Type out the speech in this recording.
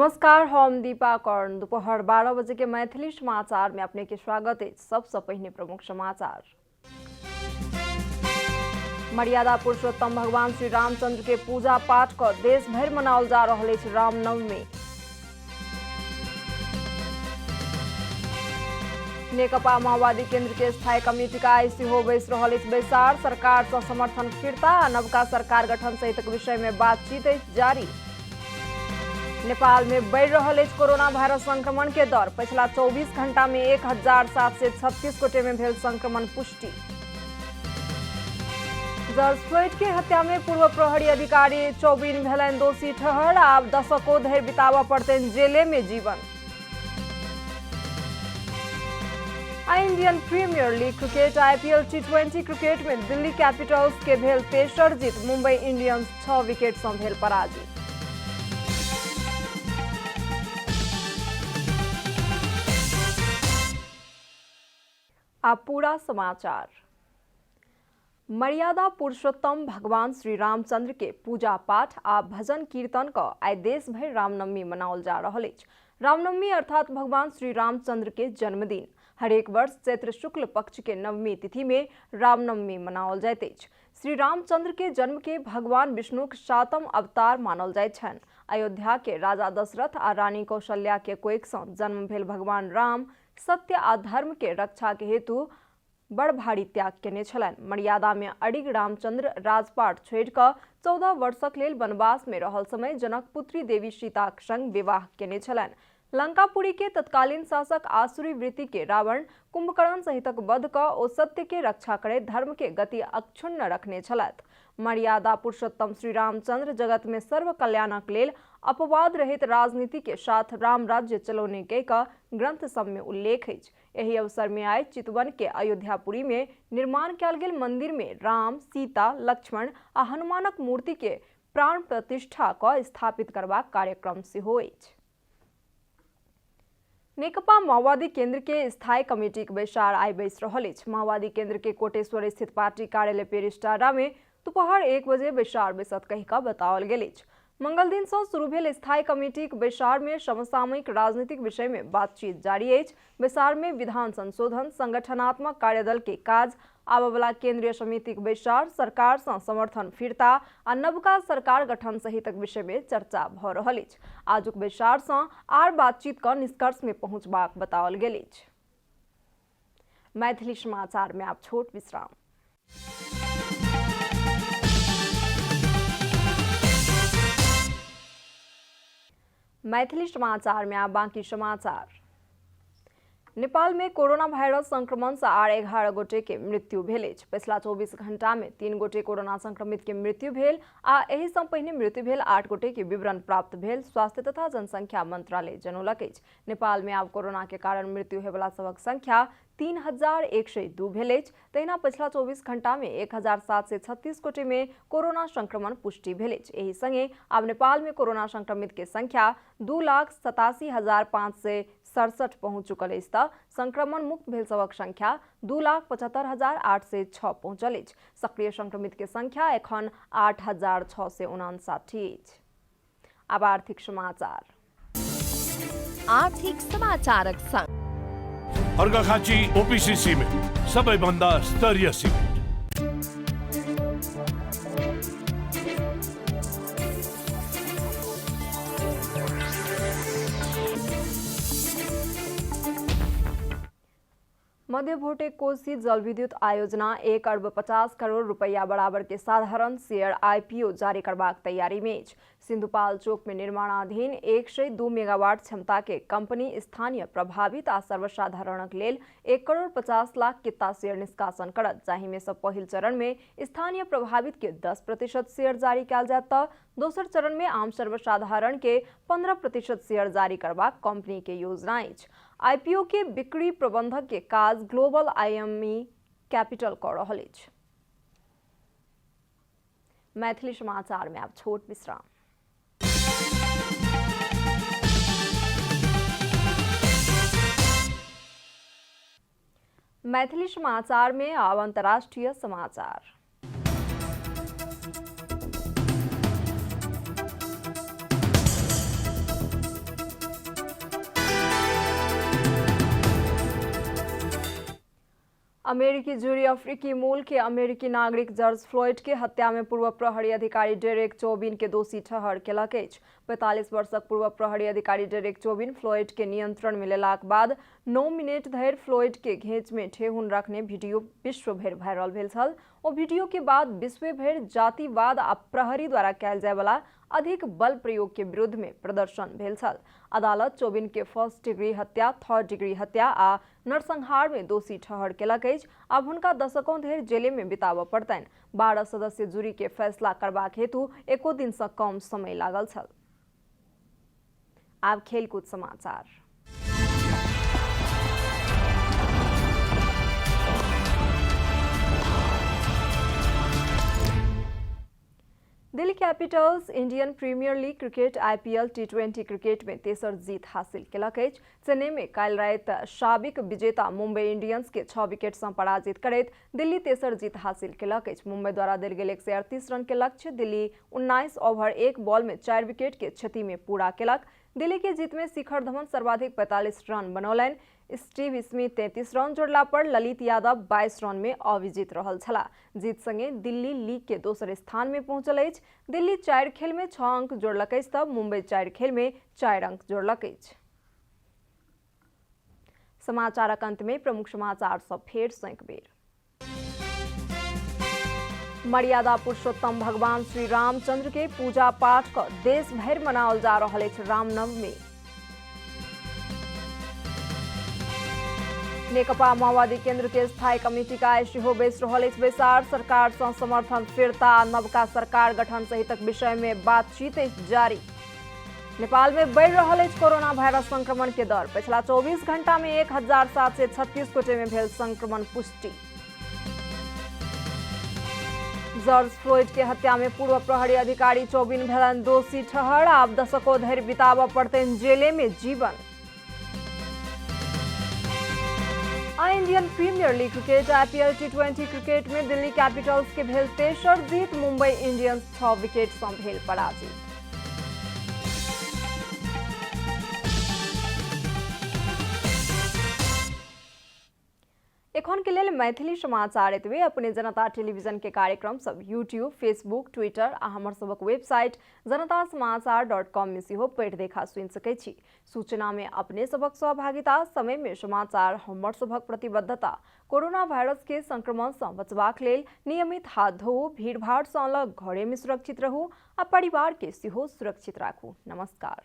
नमस्कार, हम दीपा कर्ण। दोपहर 12 बजे के मैथिली समाचार में अपने के स्वागत है। सबसे पहले प्रमुख समाचार। मर्यादा पुरुषोत्तम भगवान श्री रामचंद्र के पूजा पाठ का देश भर मनाओल जा रहा है रामनवमी। नेकपा माओवादी केंद्र के स्थायी कमेटी का आईसी हो बैस रहा बैसार। सरकार से समर्थन फिरता नवका सरकार गठन सहित विषय में बातचीत जारी। नेपाल में बढ़ रहा है कोरोना वायरस संक्रमण के दर। पिछला 24 घंटा में 1736 गोटे में भेल संक्रमण पुष्टि। जॉर्ज फ्लॉयड के हत्या में पूर्व प्रहरी अधिकारी 24 भेलन दोषी ठहर। अब दशकों धरि बितावा पड़ते जेले में जीवन। Indian Premier League cricket IPL टी20 क्रिकेट में दिल्ली कैपिटल्स के भेल तेसर जीत। मुंबई इंडियंस 6 विकेट से भेल पराजित। अब पूरा समाचार। मर्यादा पुरुषोत्तम भगवान श्री रामचंद्र के पूजा पाठ आ भजन कीर्तन का आज देश भर रामनवमी मनाओल जा रहा है। रामनवमी अर्थात भगवान श्री रामचंद्र के जन्मदिन। हर एक वर्ष चैत्र शुक्ल पक्ष के नवमी तिथि में रामनवमी मनाओल जाइत अछि। श्री रामचंद्र के जन्म के भगवान विष्णु के 7म अवतार मानल जाइत छनि। अयोध्या के राजा दशरथ आ रानी कौशल्या के कोख सँ जन्म भेल भगवान राम सत्य आ धर्म के रक्षा के हेतु बड़ भारी त्याग केने छलनि। मर्यादा में अडिग रामचंद्र राजपाट छोड़ि कऽ 14 वर्षक लेल वनवास में रहल समय जनकपुत्री देवी सीताक संग विवाह केने छलनि। लंकापुरी के तत्कालीन शासक आसुरी वृत्ति के रावण कुंभकर्ण सहितक वध कऽ ओ सत्य के रक्षा करे धर्म के गति अक्षुण्ण रखने छलथि। मर्यादा पुरुषोत्तम श्री रामचंद्र जगत में सर्व कल्याणक लेल अपवाद रहित राजनीति के साथ राम राज्य चलौने के का ग्रंथ सब में उल्लेख अछि। एही अवसर में आइ चितवन के अयोध्यापुरी में निर्माण कयल गेल मंदिर में राम, सीता, लक्ष्मण आ हनुमानक मूर्ति के प्राण प्रतिष्ठा क स्थापित करबाक कार्यक्रम सेहो अछि। नेकपा माओवादी केंद्र के स्थायी कमेटी के बैसार आई बैस रहल अछि। माओवादी केंद्र के कोटेश्वर स्थित पार्टी कार्यालय पेरिस्टारा में दोपहर 1 बजे बैसार बैसत कहि कऽ बताओल गेल अछि। मंगल दिन से शुरू भेल स्थायी कमेटी के बैसार में समसामयिक राजनीतिक विषय में बातचीत जारी अछि। बैसार में विधान संशोधन, संगठनात्मक कार्यदल के काज, आबवला केंद्रीय समिति के बैसार, सरकार से समर्थन फिरता आ नवका सरकार गठन सहितक विषय में चर्चा भ रहल अछि। आजुक बैसार से आर बातचीत का निष्कर्ष में पहुंचबाक बताओल गेल अछि। मैथिली समाचार में आप छोट विश्राम। मैथिली समाचार में आप बाकी समाचार। नेपाल में कोरोना वायरस संक्रमण से आर 11 गोटे के मृत्यु भेल अछि। पिछला 24 घंटा में 3 गोटे कोरोना संक्रमित के मृत्यु भेल आ एहि सँ पहिने मृत्यु भेल 8 गोटे के विवरण प्राप्त भेल। स्वास्थ्य तथा जनसंख्या मंत्रालय जनौलक अछि। नेपाल में आब कोरोना के कारण मृत्यु हेबला सबक संख्या 3102 भेल अछि। तहिना पिछला 24 घंटा में 1736 गोटे में कोरोना संक्रमण पुष्टि भेल अछि। एहि संगे आब नेपाल में कोरोना संक्रमित के संख्या 2,87,567 पहुंच चुकल अछि तऽ संक्रमण मुक्त भेल सबक संख्या 2,75,806 पहुंचल अछि। सक्रिय संक्रमित के संख्या एखन 8,659 अछि। अब आर्थिक समाचार। आर्थिक समाचारक संग अर्घाखाँची ओपीसी सिमेन्ट सबैभन्दा स्तरीय सिमेन्ट। मध्य भोटे कोसी जल विद्युत आयोजना 1 अर्ब 50 करोड़ रुपया बराबर के साधारण शेयर आईपीओ जारी करबाक तैयारी में अछि। सिंधुपाल चौक में निर्माणाधीन 102 मेगावाट क्षमता के कंपनी स्थानीय प्रभावित आ सर्वसाधारणक लेल 1 करोड़ 50 लाख किता शेयर निष्कासन करत, जाहि में से पहिल चरण में स्थानीय प्रभावित के 10% शेयर जारी कयल जायत तऽ दोसर चरण में आम सर्वसाधारण के 15% शेयर जारी करबाक कंपनी के योजना अछि। आईपीओ के बिक्री प्रबंधक के काज ग्लोबल आईएमई कैपिटल कर रहल अछि। मैथिली समाचार में आप छोट विश्राम। मैथिली समाचार में अब अंतर्राष्ट्रीय समाचार। अमेरिकी जूरी अफ्रीकी मूल के अमेरिकी नागरिक जॉर्ज फ्लोइड के हत्या में पूर्व प्रहरी अधिकारी डेरेक चौबिन के दोषी ठहर केलक अछि। 45 वर्षक पूर्व प्रहरी अधिकारी डेरेक चौबिन फ्लोइड के नियंत्रण में लेलाक बाद 9 मिनट धरि फ्लोइड के घेंच में ठेहुन रखने वीडियो विश्व भरि वायरल भेल छल। ओ वीडियो के बाद विश्व भरि जातिवाद आ प्रहरी द्वारा कयल जाय वाला अधिक बल प्रयोग के विरुद्ध में प्रदर्शन भेल छल। अदालत चौबिन के फर्स्ट डिग्री हत्या, थर्ड डिग्री हत्या आ नरसंहार में दोषी ठहर केलक अछि। आब हुनका दशकों धरि जेले में बिताबऽ पड़तनि। 12 सदस्य जूरी के फैसला करबाक हेतु एको दिन से कम समय लागल छल। आब खेलकूद समाचार। Delhi Capitals Indian Premier League cricket IPL T20 cricket में तेसर जीत हासिल केलक अछि। चेन्नई में काल्हि राति साबिक विजेता मुंबई इंडियंस के 6 विकेट से पराजित करैत दिल्ली तेसर जीत हासिल केलक अछि। मुंबई द्वारा देल गेल 138 रन के लक्ष्य दिल्ली 19 ओवर 1 बॉल में 4 विकेट के क्षति में पूरा केलक। दिल्ली के जीत में शिखर धवन सर्वाधिक 45 रन बनौलनि। स्टीव स्मिथ 33 रन जोड़ला पर ललित यादव 22 रन में अविजित रहल छला। जीत संगे दिल्ली लीग के दोसर स्थान में पहुंचल अछि। दिल्ली 4 खेल में 6 अंक जोड़लक अछि तब मुंबई 4 खेल में 4 अंक जोड़लक अछि। समाचारक अंत में प्रमुख समाचार सब फेर सँ एक बेर। मर्यादा पुरुषोत्तम भगवान श्री रामचंद्र के पूजा पाठ का देश भर मनाओल जा रहल अछि रामनवमी। नेकपा माओवादी केंद्र के स्थायी कमेटी का आइ सेहो बैस रहल अछि बैसार। सरकार सँ समर्थन फिरता नवका सरकार गठन सहितक विषय में बातचीत अछि जारी। नेपाल में बढ़ि रहल अछि कोरोना वायरस संक्रमण के दर। पिछला 24 घंटा में 1736 गोटे में भेल संक्रमण पुष्टि। जॉर्ज फ्लोइड के हत्या में पूर्व प्रहरी अधिकारी चौबिन भेलनि दोषी ठहर। आब दशकों धरि बिताबऽ पड़तनि जेले में जीवन। Indian Premier League cricket IPL T20 cricket में दिल्ली कैपिटल्स के भेल तेसर जीत। मुंबई इंडियंस 6 विकेट सँ भेल पराजित। एखन के लेल मैथिली समाचार एतबे। अपने जनता टेलीविजन के कार्यक्रम सब यूट्यूब, फेसबुक, ट्विटर आ हमर सबक वेबसाइट janatasamaachar.com में सेहो पढ़ि देखा सुनि सकै छी। सूचना में अपने सबक सहभागिता, समय में समाचार हमर सबक प्रतिबद्धता। कोरोना वायरस के संक्रमण से बचबाक लेल नियमित हाथ धोऊ, भीड़-भाड़ सँ अलग घरे में सुरक्षित रहू आ परिवार के सेहो सुरक्षित राखू। नमस्कार।